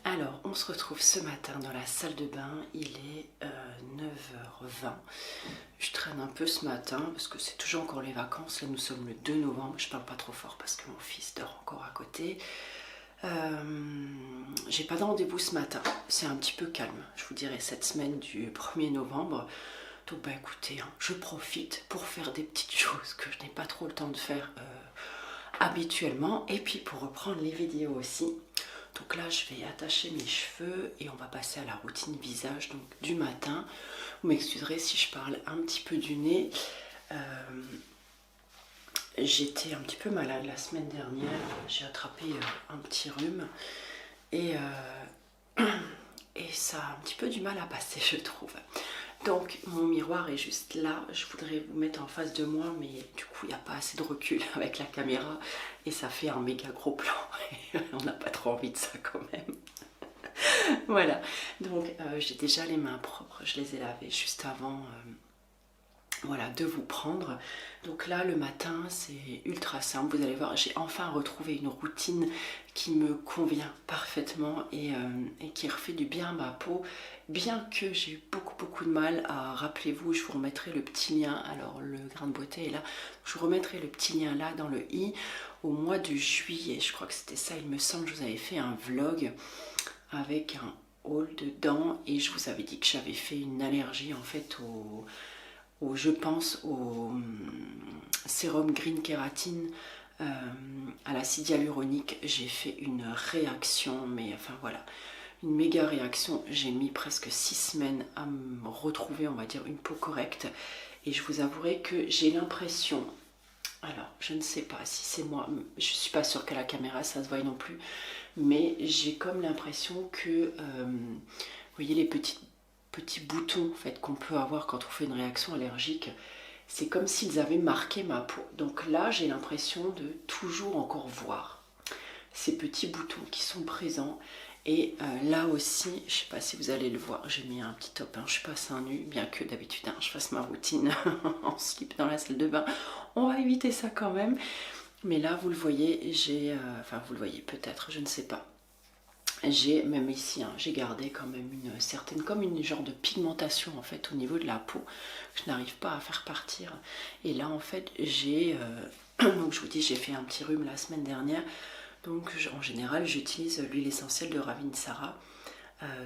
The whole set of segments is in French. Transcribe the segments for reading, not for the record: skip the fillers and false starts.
Alors, on se retrouve ce matin dans la salle de bain, il est 9h20. Je traîne un peu ce matin parce que c'est toujours encore les vacances. Là, nous sommes le 2 novembre. Je parle pas trop fort parce que mon fils dort encore à côté. J'ai pas de rendez-vous ce matin. C'est un petit peu calme, je vous dirais, cette semaine du 1er novembre. Donc, bah écoutez, je profite pour faire des petites choses que je n'ai pas trop le temps de faire habituellement. Et puis pour reprendre les vidéos aussi. Donc là, je vais attacher mes cheveux et on va passer à la routine visage donc du matin. Vous m'excuserez si je parle un petit peu du nez. J'étais un petit peu malade la semaine dernière. J'ai attrapé un petit rhume et ça a un petit peu du mal à passer, je trouve. Donc mon miroir est juste là, je voudrais vous mettre en face de moi, mais du coup il n'y a pas assez de recul avec la caméra et ça fait un méga gros plan et on n'a pas trop envie de ça quand même. Voilà, donc j'ai déjà les mains propres, je les ai lavées juste avant voilà, de vous prendre. Donc là le matin c'est ultra simple, vous allez voir, j'ai enfin retrouvé une routine qui me convient parfaitement et qui refait du bien à ma peau, bien que j'ai eu beaucoup de mal à, rappelez-vous, je vous remettrai le petit lien, alors le grain de beauté est là, je vous remettrai le petit lien là dans le i, au mois de juillet, je crois que c'était ça, il me semble, je vous avais fait un vlog avec un haul dedans et je vous avais dit que j'avais fait une allergie en fait je pense au sérum Green Kératine à l'acide hyaluronique. J'ai fait une réaction, mais enfin voilà, une méga réaction. J'ai mis presque 6 semaines à me retrouver, on va dire, une peau correcte. Et je vous avouerai que j'ai l'impression, alors je ne sais pas si c'est moi, je suis pas sûre qu'à la caméra ça se voit non plus, mais j'ai comme l'impression que, vous voyez les petits boutons en fait, qu'on peut avoir quand on fait une réaction allergique, c'est comme s'ils avaient marqué ma peau. Donc là, j'ai l'impression de toujours encore voir ces petits boutons qui sont présents. Et là aussi, je ne sais pas si vous allez le voir, j'ai mis un petit top, je suis pas seins nus, bien que d'habitude je fasse ma routine en slip dans la salle de bain. On va éviter ça quand même. Mais là, vous le voyez, j'ai... enfin, vous le voyez peut-être, je ne sais pas. J'ai même ici, j'ai gardé quand même une certaine, comme une genre de pigmentation en fait au niveau de la peau. Je n'arrive pas à faire partir. Et là en fait j'ai, donc je vous dis j'ai fait un petit rhume la semaine dernière. Donc en général j'utilise l'huile essentielle de Ravinsara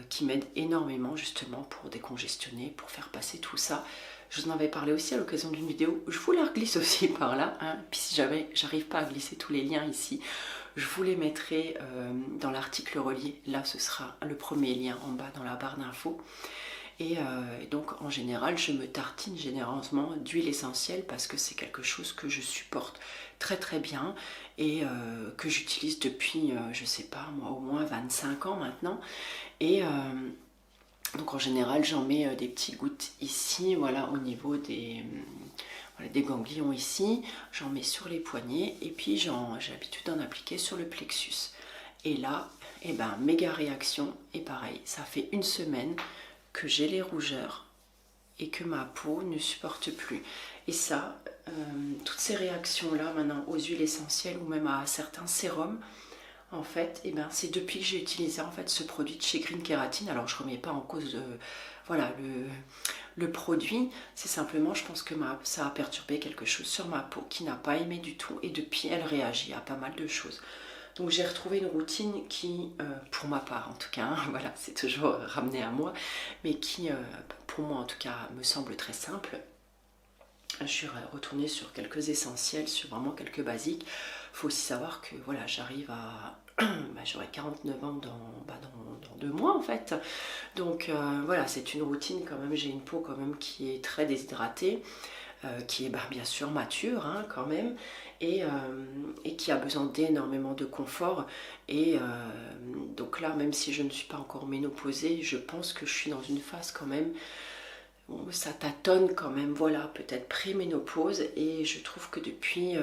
qui m'aide énormément justement pour décongestionner, pour faire passer tout ça. Je vous en avais parlé aussi à l'occasion d'une vidéo. Je vous la glisse aussi par là. Puis si jamais j'arrive pas à glisser tous les liens ici, je vous les mettrai dans l'article relié. Là, ce sera le premier lien en bas dans la barre d'infos. Et donc, en général, je me tartine généreusement d'huile essentielle parce que c'est quelque chose que je supporte très bien et que j'utilise depuis, je sais pas moi, au moins 25 ans maintenant. Et donc, en général, j'en mets des petites gouttes ici, voilà, au niveau des ganglions ici, j'en mets sur les poignets et puis j'ai l'habitude d'en appliquer sur le plexus. Et là, eh ben, méga réaction et pareil, ça fait une semaine que j'ai les rougeurs et que ma peau ne supporte plus. Et ça, toutes ces réactions-là maintenant aux huiles essentielles ou même à certains sérums, en fait, eh ben, c'est depuis que j'ai utilisé en fait ce produit de chez Green Kératine. Alors je ne remets pas en cause voilà, le produit, c'est simplement je pense que ça a perturbé quelque chose sur ma peau qui n'a pas aimé du tout et depuis elle réagit à pas mal de choses. Donc j'ai retrouvé une routine qui, pour ma part en tout cas, voilà, c'est toujours ramené à moi, mais qui, pour moi en tout cas, me semble très simple. Je suis retournée sur quelques essentiels, sur vraiment quelques basiques. Il faut aussi savoir que voilà, j'arrive à... j'aurai 49 ans dans 2 mois en fait. Donc voilà, c'est une routine quand même. J'ai une peau quand même qui est très déshydratée, qui est bien sûr mature quand même, et qui a besoin d'énormément de confort. Et donc là, même si je ne suis pas encore ménopausée, je pense que je suis dans une phase quand même ça tâtonne quand même, voilà, peut-être pré-ménopause et je trouve que depuis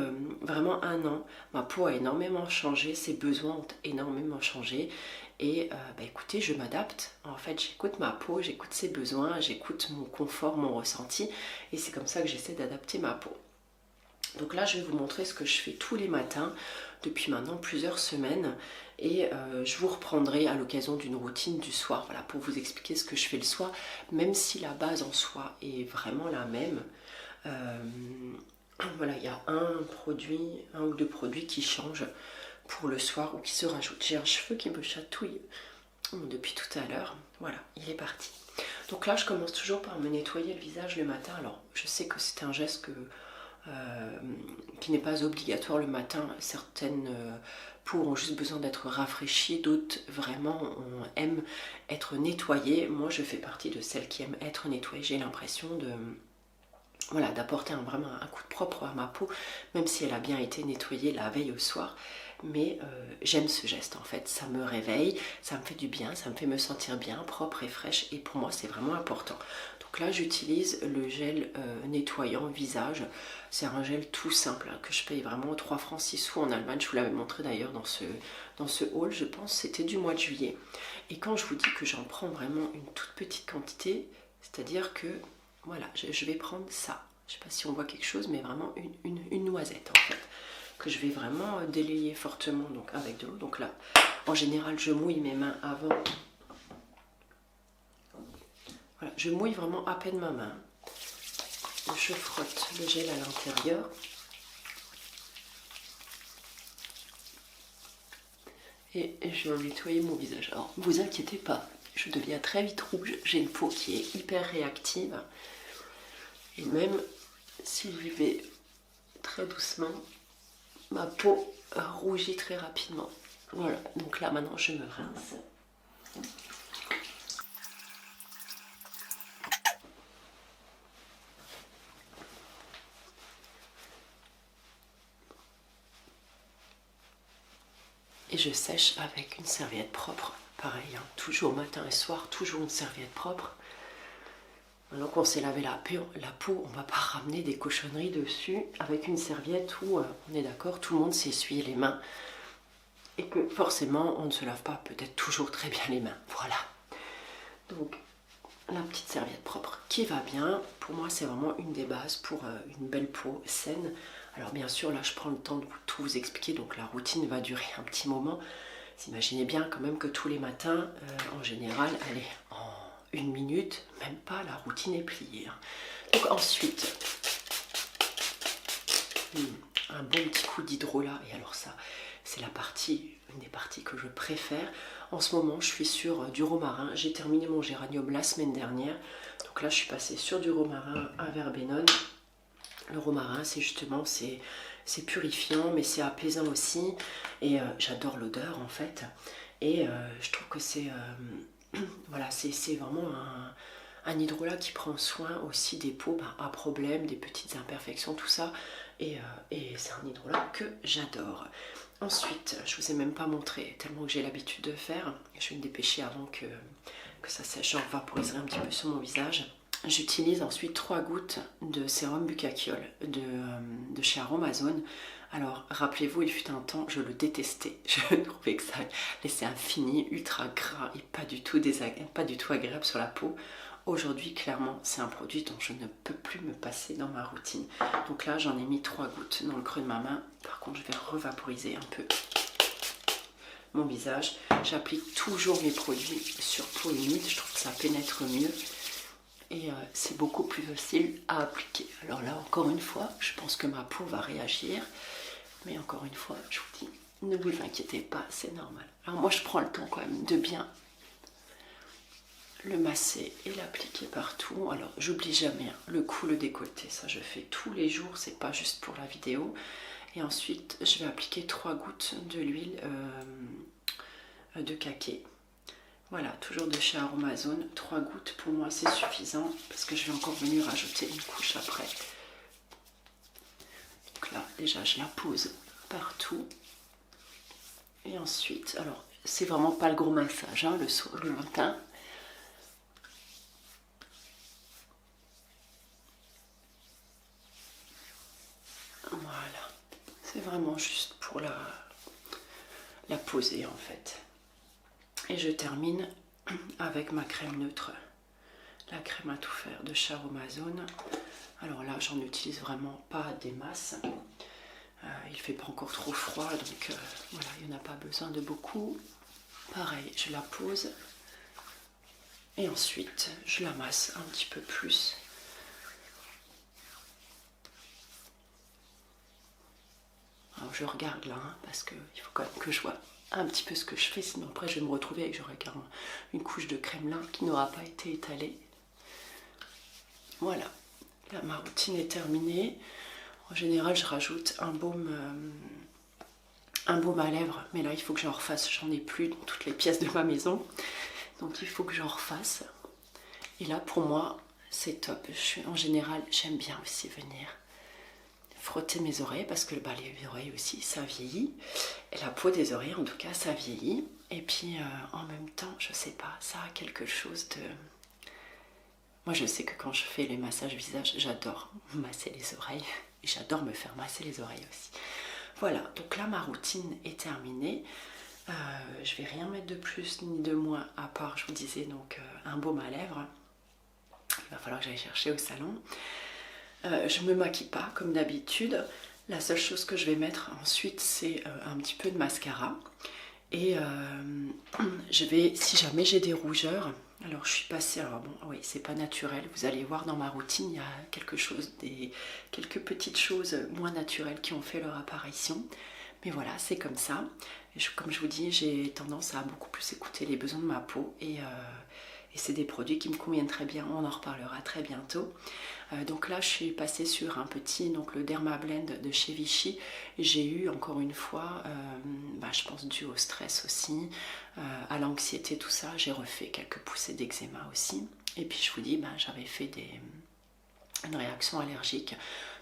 vraiment 1 an, ma peau a énormément changé, ses besoins ont énormément changé et écoutez, je m'adapte, en fait j'écoute ma peau, j'écoute ses besoins, j'écoute mon confort, mon ressenti et c'est comme ça que j'essaie d'adapter ma peau. Donc là, je vais vous montrer ce que je fais tous les matins depuis maintenant plusieurs semaines et je vous reprendrai à l'occasion d'une routine du soir, voilà, pour vous expliquer ce que je fais le soir, même si la base en soi est vraiment la même. Voilà, il y a un ou deux produits qui changent pour le soir ou qui se rajoutent. J'ai un cheveu qui me chatouille depuis tout à l'heure. Voilà, il est parti. Donc là, je commence toujours par me nettoyer le visage le matin. Alors, je sais que c'est un geste qui n'est pas obligatoire le matin. Certaines peaux ont juste besoin d'être rafraîchies, d'autres vraiment aiment être nettoyées. Moi, je fais partie de celles qui aiment être nettoyées. J'ai l'impression de... Voilà, d'apporter vraiment un coup de propre à ma peau, même si elle a bien été nettoyée la veille au soir. Mais j'aime ce geste en fait, ça me réveille, ça me fait du bien, ça me fait me sentir bien, propre et fraîche, et pour moi c'est vraiment important. Donc là j'utilise le gel nettoyant visage, c'est un gel tout simple hein, que je paye vraiment 3 francs 6 sous en Allemagne, je vous l'avais montré d'ailleurs dans ce haul, je pense c'était du mois de juillet. Et quand je vous dis que j'en prends vraiment une toute petite quantité, c'est-à-dire que voilà, je vais prendre ça, je ne sais pas si on voit quelque chose, mais vraiment une noisette en fait, que je vais vraiment délayer fortement donc avec de l'eau. Donc là, en général, je mouille mes mains avant. Voilà, je mouille vraiment à peine ma main. Je frotte le gel à l'intérieur. Et je vais nettoyer mon visage. Alors, ne vous inquiétez pas, je deviens très vite rouge. J'ai une peau qui est hyper réactive. Et même si j'y vais très doucement, ma peau rougit très rapidement. Voilà, donc là maintenant je me rince. Et je sèche avec une serviette propre. Pareil, hein, toujours matin et soir, toujours une serviette propre. Maintenant qu'on s'est lavé la peau, on ne va pas ramener des cochonneries dessus avec une serviette où on est d'accord, tout le monde s'est essuyé les mains. Et que forcément, on ne se lave pas peut-être toujours très bien les mains. Voilà. Donc, la petite serviette propre qui va bien. Pour moi, c'est vraiment une des bases pour une belle peau saine. Alors bien sûr, là, je prends le temps de tout vous expliquer. Donc, la routine va durer un petit moment. Vous imaginez bien quand même que tous les matins, en général, allez, en 1 minute, même pas, la routine est pliée. Hein. Donc ensuite, un bon petit coup d'hydrolat. Et alors ça, c'est une des parties que je préfère. En ce moment, je suis sur du romarin. J'ai terminé mon géranium la semaine dernière. Donc là, je suis passée sur du romarin à verbenone. Le romarin, c'est justement, c'est purifiant, mais c'est apaisant aussi. Et j'adore l'odeur, en fait. Et je trouve que c'est voilà, c'est vraiment un hydrolat qui prend soin aussi des peaux à problème, des petites imperfections, tout ça. Et c'est un hydrolat que j'adore. Ensuite, je vous ai même pas montré, tellement que j'ai l'habitude de faire. Je vais me dépêcher avant que ça sèche. J'en vaporiserai un petit peu sur mon visage. J'utilise ensuite 3 gouttes de sérum Bucaquiol de chez Aromazone. Alors, rappelez-vous, il fut un temps, je le détestais. Je trouvais que ça laissait un fini ultra gras et pas du tout agréable sur la peau. Aujourd'hui, clairement, c'est un produit dont je ne peux plus me passer dans ma routine. Donc là, j'en ai mis 3 gouttes dans le creux de ma main. Par contre, je vais revaporiser un peu mon visage. J'applique toujours mes produits sur peau humide. Je trouve que ça pénètre mieux. Et c'est beaucoup plus facile à appliquer. Alors là, encore une fois, je pense que ma peau va réagir. Mais encore une fois, je vous dis, ne vous inquiétez pas, c'est normal. Alors moi, je prends le temps quand même de bien le masser et l'appliquer partout. Alors, j'oublie jamais le cou, le décolleté. Ça, je fais tous les jours, c'est pas juste pour la vidéo. Et ensuite, je vais appliquer 3 gouttes de l'huile de kaki. Voilà, toujours de chez Aromazone. 3 gouttes, pour moi, c'est suffisant parce que je vais encore venir rajouter une couche après. Donc là, déjà, je la pose partout. Et ensuite, alors, c'est vraiment pas le gros massage, hein, le matin. Voilà, c'est vraiment juste pour la poser en fait. Et je termine avec ma crème neutre la crème à tout faire de chez Aromazone. Alors là, j'en utilise vraiment pas des masses. Il fait pas encore trop froid, donc voilà, il n'y en a pas besoin de beaucoup. Pareil, je la pose et ensuite je la masse un petit peu plus. Alors je regarde là, hein, parce qu'il faut quand même que je vois un petit peu ce que je fais, sinon après je vais me retrouver avec une couche de crème là qui n'aura pas été étalée. Voilà, là ma routine est terminée. En général, je rajoute un baume à lèvres, mais là il faut que j'en refasse, j'en ai plus dans toutes les pièces de ma maison, donc il faut que j'en refasse. Et là pour moi c'est top. En général j'aime bien aussi venir frotter mes oreilles parce que les oreilles aussi ça vieillit, et la peau des oreilles en tout cas ça vieillit, et puis en même temps je sais pas, ça a quelque chose de... Moi je sais que quand je fais les massages visage, j'adore masser les oreilles et j'adore me faire masser les oreilles aussi. Voilà, donc là ma routine est terminée. Je vais rien mettre de plus ni de moins à part, je vous disais, donc un baume à lèvres. Il va falloir que j'aille chercher au salon. Je me maquille pas comme d'habitude. La seule chose que je vais mettre ensuite c'est un petit peu de mascara. Et je vais, si jamais j'ai des rougeurs, alors je suis passée, alors bon oui c'est pas naturel, vous allez voir dans ma routine il y a quelques petites choses moins naturelles qui ont fait leur apparition. Mais voilà, c'est comme ça. Comme je vous dis, j'ai tendance à beaucoup plus écouter les besoins de ma peau, et c'est des produits qui me conviennent très bien. On en reparlera très bientôt. Donc là, je suis passée sur un petit, donc le Derma Blend de chez Vichy. J'ai eu encore une fois, je pense dû au stress aussi, à l'anxiété, tout ça. J'ai refait quelques poussées d'eczéma aussi. Et puis je vous dis, j'avais fait une réaction allergique.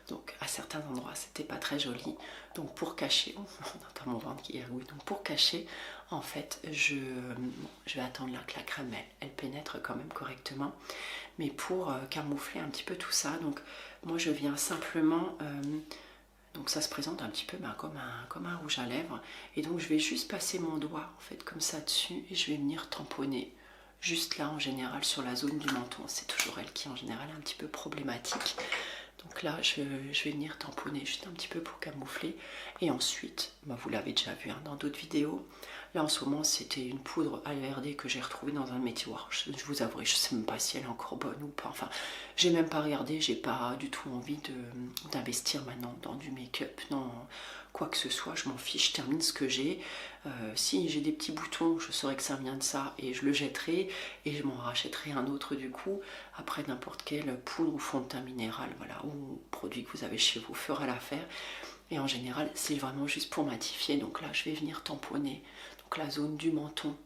Donc à certains endroits c'était pas très joli, donc pour cacher, dans mon ventre qui gargouille, donc pour cacher en fait je vais attendre là que la crème elle pénètre quand même correctement, mais pour camoufler un petit peu tout ça, donc moi je viens simplement, donc ça se présente un petit peu comme un rouge à lèvres, et donc je vais juste passer mon doigt en fait comme ça dessus, et je vais venir tamponner juste là en général sur la zone du menton. C'est toujours elle qui en général est un petit peu problématique. Donc là, je vais venir tamponner juste un petit peu pour camoufler. Et ensuite, vous l'avez déjà vu dans d'autres vidéos. Là, en ce moment, c'était une poudre AERD que j'ai retrouvée dans un de mes tiroirs. Je vous avouerai, je ne sais même pas si elle est encore bonne ou pas. Enfin, j'ai même pas regardé. J'ai pas du tout envie d'investir maintenant dans du make-up, dans quoi que ce soit. Je m'en fiche, je termine ce que j'ai. Si j'ai des petits boutons, je saurais que ça vient de ça et je le jetterai. Et je m'en rachèterai un autre du coup. Après, n'importe quelle poudre ou fond de teint minéral, voilà, ou produit que vous avez chez vous fera l'affaire. Et en général, c'est vraiment juste pour matifier. Donc là, je vais venir tamponner donc la zone du menton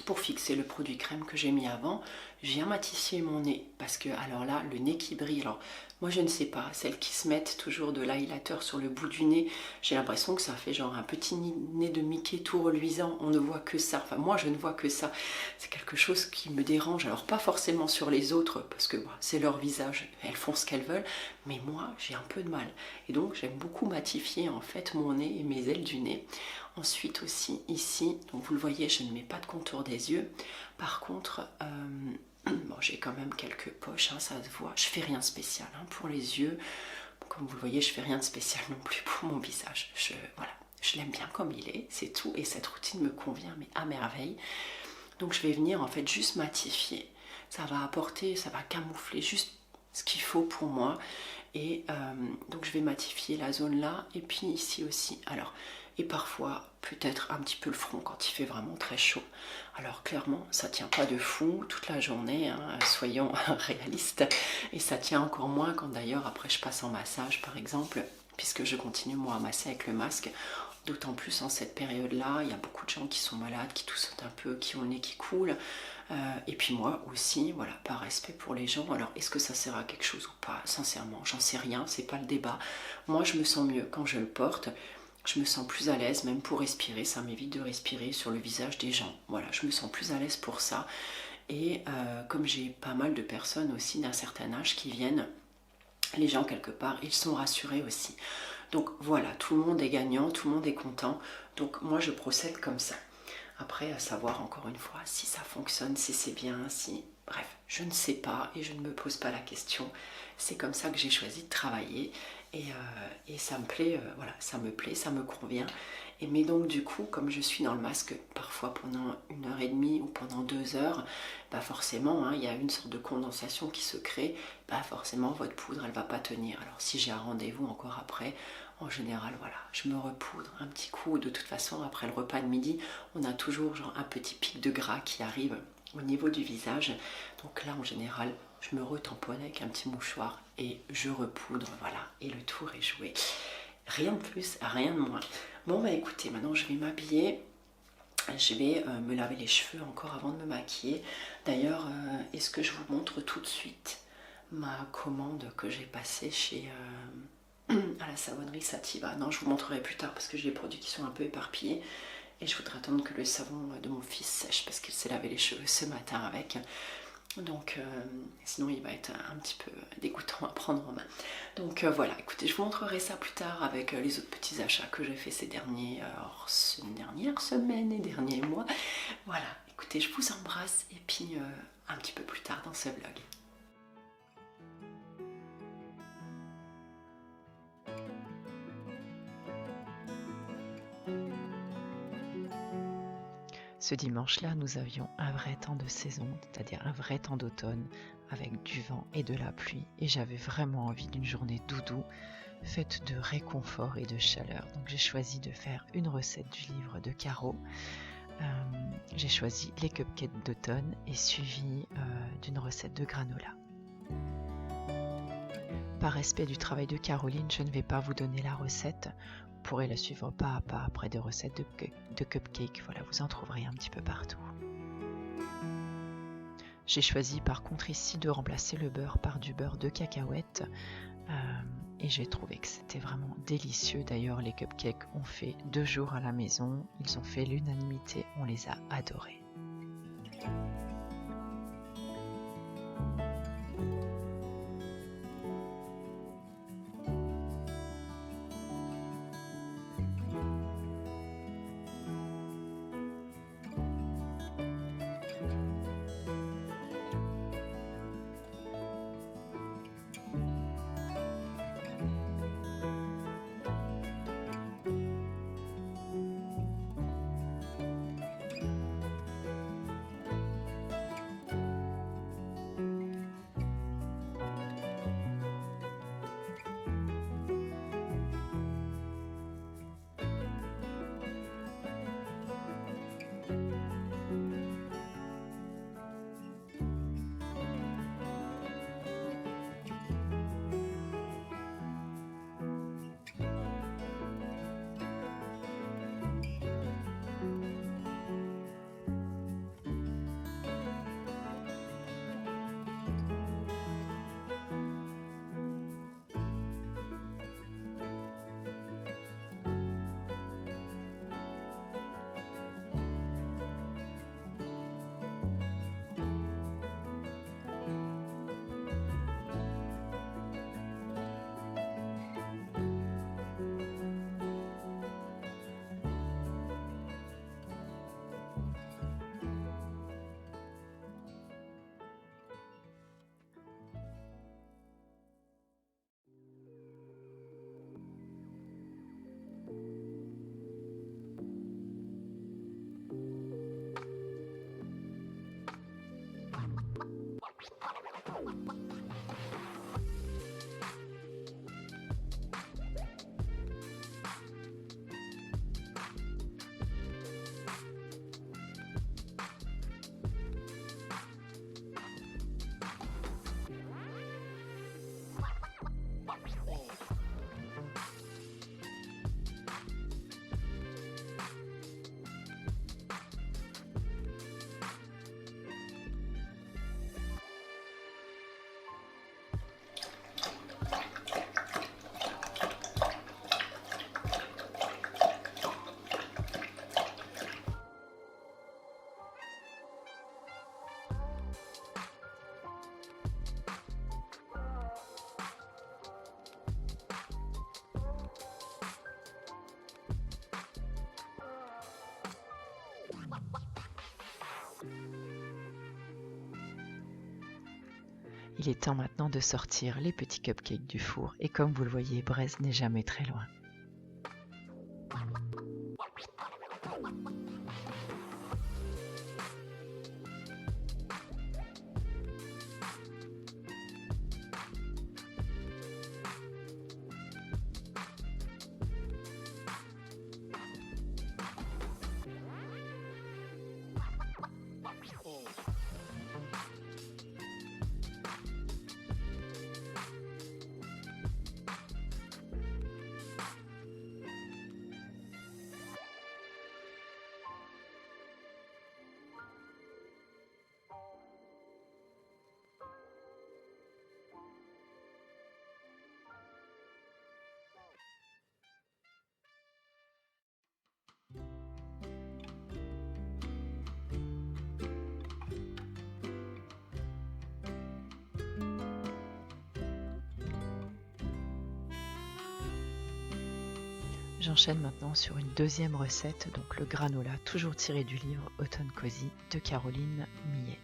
pour fixer le produit crème que j'ai mis avant. Je viens matifier mon nez parce que, alors là, le nez qui brille, alors moi je ne sais pas, celles qui se mettent toujours de l'highlighter sur le bout du nez, j'ai l'impression que ça fait genre un petit nez de Mickey tout reluisant, on ne voit que ça, enfin moi je ne vois que ça, c'est quelque chose qui me dérange, alors pas forcément sur les autres parce que c'est leur visage, elles font ce qu'elles veulent, mais moi j'ai un peu de mal, et donc j'aime beaucoup matifier en fait mon nez et mes ailes du nez. Ensuite aussi ici, donc vous le voyez, je ne mets pas de contour des yeux, par contre bon, j'ai quand même quelques poches, ça se voit, je fais rien de spécial pour les yeux, comme vous le voyez je fais rien de spécial non plus pour mon visage, voilà, je l'aime bien comme il est, c'est tout, et cette routine me convient mais à merveille. Donc je vais venir en fait juste matifier, ça va apporter, ça va camoufler juste ce qu'il faut pour moi, et donc je vais matifier la zone là, et puis ici aussi, alors, et parfois peut-être un petit peu le front quand il fait vraiment très chaud. Alors clairement ça tient pas de fou toute la journée, soyons réalistes, et ça tient encore moins quand d'ailleurs après je passe en massage par exemple, puisque je continue moi à masser avec le masque. D'autant plus en cette période-là, il y a beaucoup de gens qui sont malades, qui toussent un peu, qui ont le nez qui coule. Et puis moi aussi, voilà, par respect pour les gens. Alors, est-ce que ça sert à quelque chose ou pas? Sincèrement, j'en sais rien, c'est pas le débat. Moi, je me sens mieux quand je le porte. Je me sens plus à l'aise, même pour respirer. Ça m'évite de respirer sur le visage des gens. Voilà, je me sens plus à l'aise pour ça. Et comme j'ai pas mal de personnes aussi d'un certain âge qui viennent, les gens quelque part, ils sont rassurés aussi. Donc voilà, tout le monde est gagnant, tout le monde est content. Donc moi je procède comme ça. Après, à savoir encore une fois si ça fonctionne, si c'est bien, si Bref, je ne sais pas et je ne me pose pas la question. C'est comme ça que j'ai choisi de travailler et ça me plaît, voilà, ça me plaît, ça me convient. Mais donc du coup, comme je suis dans le masque parfois pendant 1 heure et demie ou pendant 2 heures, bah forcément, hein, il y a une sorte de condensation qui se crée, bah forcément votre poudre elle va pas tenir. Alors si j'ai un rendez-vous encore après, en général voilà, je me repoudre un petit coup. De toute façon, après le repas de midi, on a toujours genre un petit pic de gras qui arrive au niveau du visage. Donc là en général, je me retamponne avec un petit mouchoir et je repoudre, voilà, et le tour est joué. Rien de plus, rien de moins. Bon bah écoutez, maintenant je vais m'habiller. Je vais me laver les cheveux encore avant de me maquiller. D'ailleurs, est-ce que je vous montre tout de suite ma commande que j'ai passée chez à la savonnerie Sativa? Non, je vous montrerai plus tard parce que j'ai des produits qui sont un peu éparpillés. Et je voudrais attendre que le savon de mon fils sèche parce qu'il s'est lavé les cheveux ce matin avec. Donc sinon il va être un petit peu dégoûtant à prendre en main. Donc voilà, écoutez, je vous montrerai ça plus tard avec les autres petits achats que j'ai fait ces dernières semaines et derniers mois. Voilà, écoutez, je vous embrasse et puis un petit peu plus tard dans ce vlog. Ce dimanche-là, nous avions un vrai temps de saison, c'est-à-dire un vrai temps d'automne, avec du vent et de la pluie, et j'avais vraiment envie d'une journée doudou, faite de réconfort et de chaleur. Donc j'ai choisi de faire une recette du livre de Caro. J'ai choisi les cupcakes d'automne et suivi d'une recette de granola. Par respect du travail de Caroline, je ne vais pas vous donner la recette. Vous pourrez la suivre pas à pas après des recettes de cupcakes. Voilà, vous en trouverez un petit peu partout. J'ai choisi par contre ici de remplacer le beurre par du beurre de cacahuète et j'ai trouvé que c'était vraiment délicieux. D'ailleurs, les cupcakes ont fait 2 jours à la maison. Ils ont fait l'unanimité, on les a adorés. Il est temps maintenant de sortir les petits cupcakes du four et comme vous le voyez, Brest n'est jamais très loin. J'enchaîne maintenant sur une deuxième recette, donc le granola, toujours tiré du livre Autumn Cozy de Caroline Millet.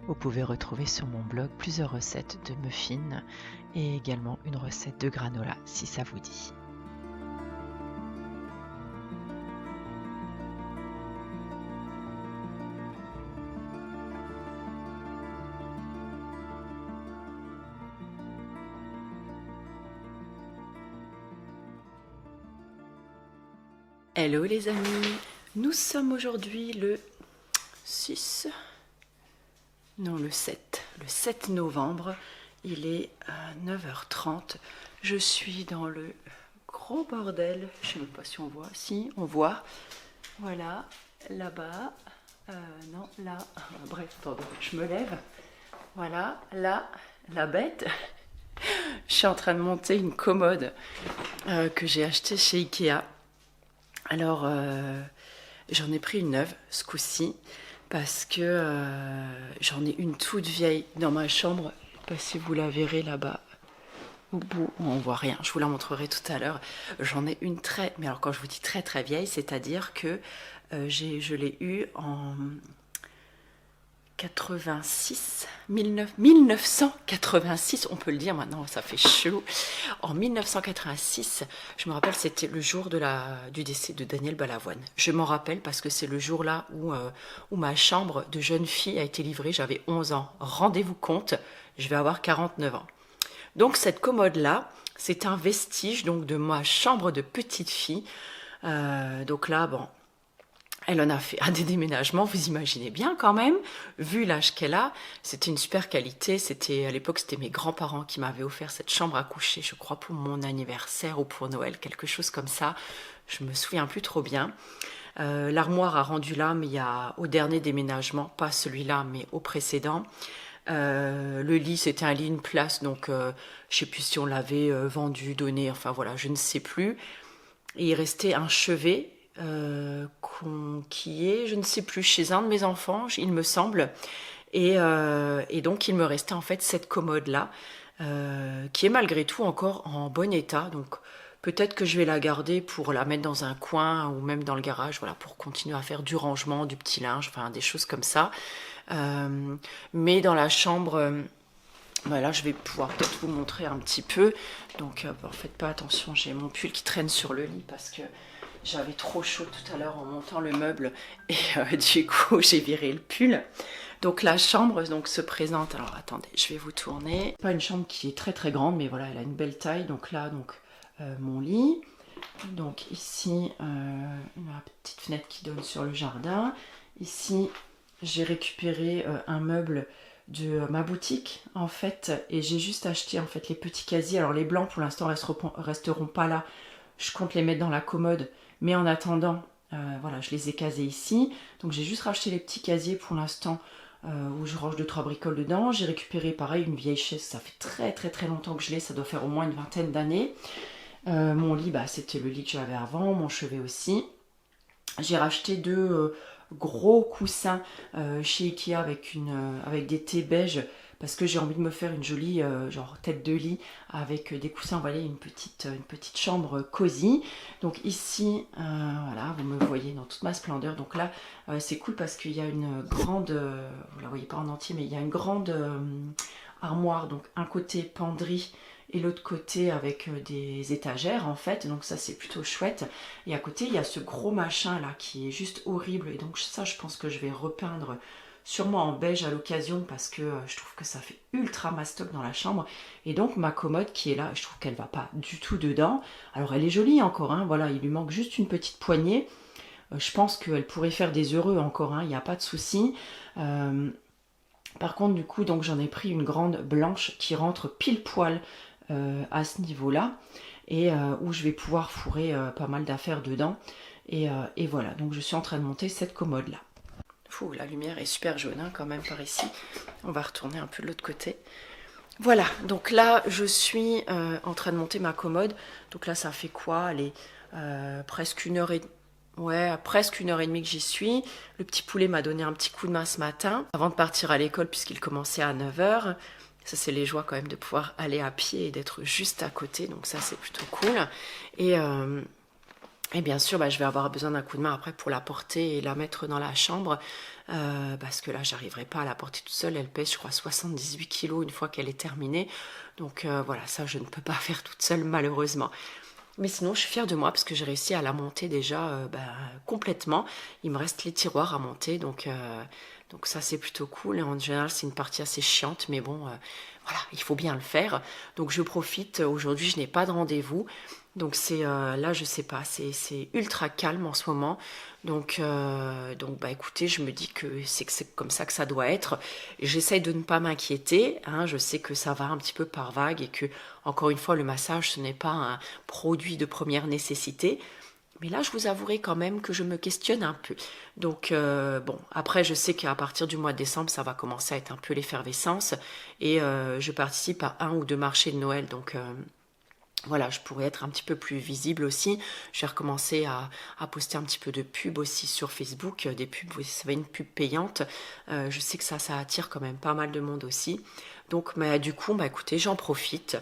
Vous pouvez retrouver sur mon blog plusieurs recettes de muffins et également une recette de granola si ça vous dit. Hello les amis, nous sommes aujourd'hui le 6, non le 7 novembre, il est 9h30, je suis dans le gros bordel, je ne sais même pas si on voit, si on voit, voilà, là-bas, non là, bref, attendez, je me lève, voilà, là, la bête, je suis en train de monter une commode que j'ai achetée chez Ikea. Alors, j'en ai pris une neuve ce coup-ci parce que j'en ai une toute vieille dans ma chambre. Je ne sais pas si vous la verrez là-bas au bout, on voit rien. Je vous la montrerai tout à l'heure. J'en ai une très, mais alors quand je vous dis très très vieille, c'est-à-dire que je l'ai eue en 1986, on peut le dire maintenant, ça fait chaud. En 1986, je me rappelle, c'était le jour du décès de Daniel Balavoine. Je m'en rappelle parce que c'est le jour-là où ma chambre de jeune fille a été livrée. J'avais 11 ans. Rendez-vous compte, je vais avoir 49 ans. Donc cette commode-là, c'est un vestige donc, de ma chambre de petite fille. Donc là, bon... Elle en a fait un des déménagements, vous imaginez bien quand même, vu l'âge qu'elle a, c'était une super qualité, à l'époque c'était mes grands-parents qui m'avaient offert cette chambre à coucher, je crois pour mon anniversaire ou pour Noël, quelque chose comme ça, je me souviens plus trop bien. L'armoire a rendu l'âme au dernier déménagement, pas celui-là mais au précédent. Le lit c'était un lit, une place, donc je sais plus si on l'avait vendu, donné, enfin voilà, je ne sais plus. Et il restait un chevet, qui est, je ne sais plus, chez un de mes enfants, il me semble. Et donc, il me restait en fait cette commode-là, qui est malgré tout encore en bon état. Donc, peut-être que je vais la garder pour la mettre dans un coin ou même dans le garage, voilà, pour continuer à faire du rangement, du petit linge, enfin des choses comme ça. Mais dans la chambre... Là, je vais pouvoir peut-être vous montrer un petit peu. Donc, faites pas attention, j'ai mon pull qui traîne sur le lit parce que j'avais trop chaud tout à l'heure en montant le meuble et du coup j'ai viré le pull. Donc la chambre donc, se présente, alors attendez, je vais vous tourner. Pas une chambre qui est très très grande, mais voilà, elle a une belle taille. Donc là, mon lit. Donc ici, une petite fenêtre qui donne sur le jardin. Ici, j'ai récupéré un meuble de ma boutique en fait, et j'ai juste acheté en fait les petits casiers. Alors les blancs pour l'instant resteront pas là. Je compte les mettre dans la commode. Mais en attendant, voilà, je les ai casés ici. Donc j'ai juste racheté les petits casiers pour l'instant où je range 2-3 bricoles dedans. J'ai récupéré pareil une vieille chaise, ça fait très très très longtemps que je l'ai, ça doit faire au moins une vingtaine d'années. Mon lit, c'était le lit que j'avais avant, mon chevet aussi. J'ai racheté 2 gros coussins chez Ikea avec des thés beige, parce que j'ai envie de me faire une jolie genre tête de lit avec des coussins, vous voyez, une petite chambre cosy. Donc ici, voilà, vous me voyez dans toute ma splendeur. Donc là, c'est cool parce qu'il y a une grande, vous la voyez pas en entier, mais il y a une grande armoire, donc un côté penderie et l'autre côté avec des étagères en fait, donc ça c'est plutôt chouette. Et à côté il y a ce gros machin là qui est juste horrible, et donc ça je pense que je vais repeindre sûrement en beige à l'occasion parce que je trouve que ça fait ultra mastoc dans la chambre. Et donc ma commode qui est là, je trouve qu'elle va pas du tout dedans. Alors elle est jolie encore, hein, voilà, il lui manque juste une petite poignée. Je pense qu'elle pourrait faire des heureux encore, il n'y a pas de souci. Par contre du coup donc j'en ai pris une grande blanche qui rentre pile poil à ce niveau-là, et où je vais pouvoir fourrer pas mal d'affaires dedans. Et voilà, donc je suis en train de monter cette commode-là. La lumière est super jaune quand même par ici. On va retourner un peu de l'autre côté. Voilà, donc là je suis en train de monter ma commode. Donc là ça fait quoi? Allez, presque 1h30. Ouais, presque 1h30 que j'y suis. Le petit poulet m'a donné un petit coup de main ce matin, avant de partir à l'école puisqu'il commençait à 9h. Ça, c'est les joies quand même de pouvoir aller à pied et d'être juste à côté. Donc ça, c'est plutôt cool. Et bien sûr, je vais avoir besoin d'un coup de main après pour la porter et la mettre dans la chambre. Parce que là, j'arriverai pas à la porter toute seule. Elle pèse, je crois, 78 kilos une fois qu'elle est terminée. Donc voilà, ça, je ne peux pas faire toute seule, malheureusement. Mais sinon, je suis fière de moi parce que j'ai réussi à la monter déjà complètement. Il me reste les tiroirs à monter, donc ça, c'est plutôt cool. Et en général, c'est une partie assez chiante, mais bon, voilà, il faut bien le faire. Donc je profite. Aujourd'hui, je n'ai pas de rendez-vous. Donc c'est là, je sais pas, c'est ultra calme en ce moment. Donc écoutez, je me dis que c'est comme ça que ça doit être. J'essaye de ne pas m'inquiéter. Je sais que ça va un petit peu par vague et que, encore une fois, le massage, ce n'est pas un produit de première nécessité. Mais là, je vous avouerai quand même que je me questionne un peu. Donc, après, je sais qu'à partir du mois de décembre, ça va commencer à être un peu l'effervescence. Et je participe à 1 ou 2 marchés de Noël. Donc, voilà, je pourrais être un petit peu plus visible aussi. Je vais recommencer à poster un petit peu de pubs aussi sur Facebook. Des pubs, vous savez, une pub payante. Je sais que ça attire quand même pas mal de monde aussi. Donc, du coup, écoutez, j'en profite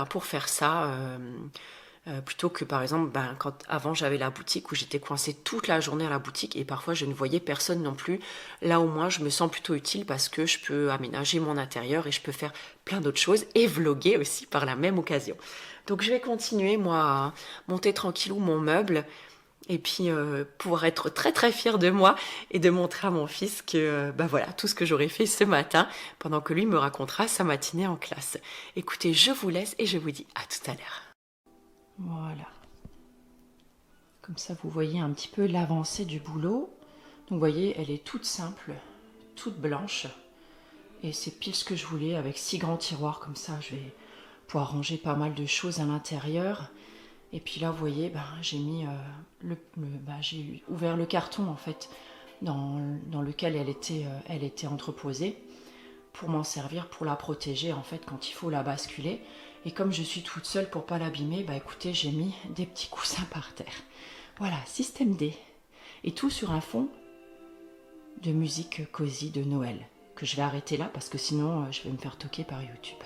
pour faire ça. Plutôt que par exemple, quand avant j'avais la boutique où j'étais coincée toute la journée à la boutique et parfois je ne voyais personne non plus. Là au moins je me sens plutôt utile parce que je peux aménager mon intérieur et je peux faire plein d'autres choses et vlogger aussi par la même occasion. Donc je vais continuer moi à monter tranquillou mon meuble et puis pouvoir être très très fière de moi et de montrer à mon fils que voilà tout ce que j'aurais fait ce matin pendant que lui me racontera sa matinée en classe. Écoutez, je vous laisse et je vous dis à tout à l'heure. Voilà. Comme ça, vous voyez un petit peu l'avancée du boulot. Donc, vous voyez, elle est toute simple, toute blanche. Et c'est pile ce que je voulais avec 6 grands tiroirs. Comme ça, je vais pouvoir ranger pas mal de choses à l'intérieur. Et puis là, vous voyez, j'ai mis j'ai ouvert le carton, en fait, dans lequel elle était entreposée pour m'en servir, pour la protéger, en fait, quand il faut la basculer. Et comme je suis toute seule pour pas l'abîmer, écoutez, j'ai mis des petits coussins par terre. Voilà, système D. Et tout sur un fond de musique cosy de Noël, que je vais arrêter là parce que sinon je vais me faire toquer par YouTube.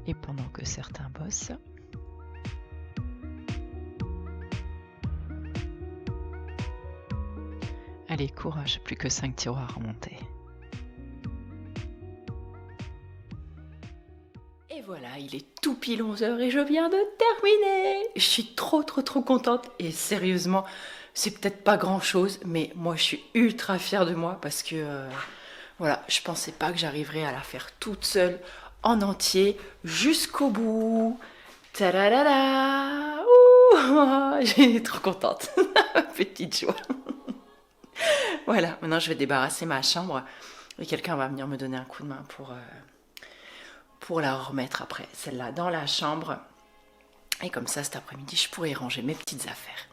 Et pendant que certains bossent, allez, courage, plus que 5 tiroirs à monter. Et voilà, il est tout pile 11h et je viens de terminer. Je suis trop contente et sérieusement, c'est peut-être pas grand chose, mais moi je suis ultra fière de moi parce que voilà, je pensais pas que j'arriverais à la faire toute seule en entier jusqu'au bout. Tadadada. Ouh, j'ai trop contente. Petite joie. Voilà, maintenant je vais débarrasser ma chambre et quelqu'un va venir me donner un coup de main pour la remettre après, celle-là, dans la chambre. Et comme ça, cet après-midi, je pourrai ranger mes petites affaires.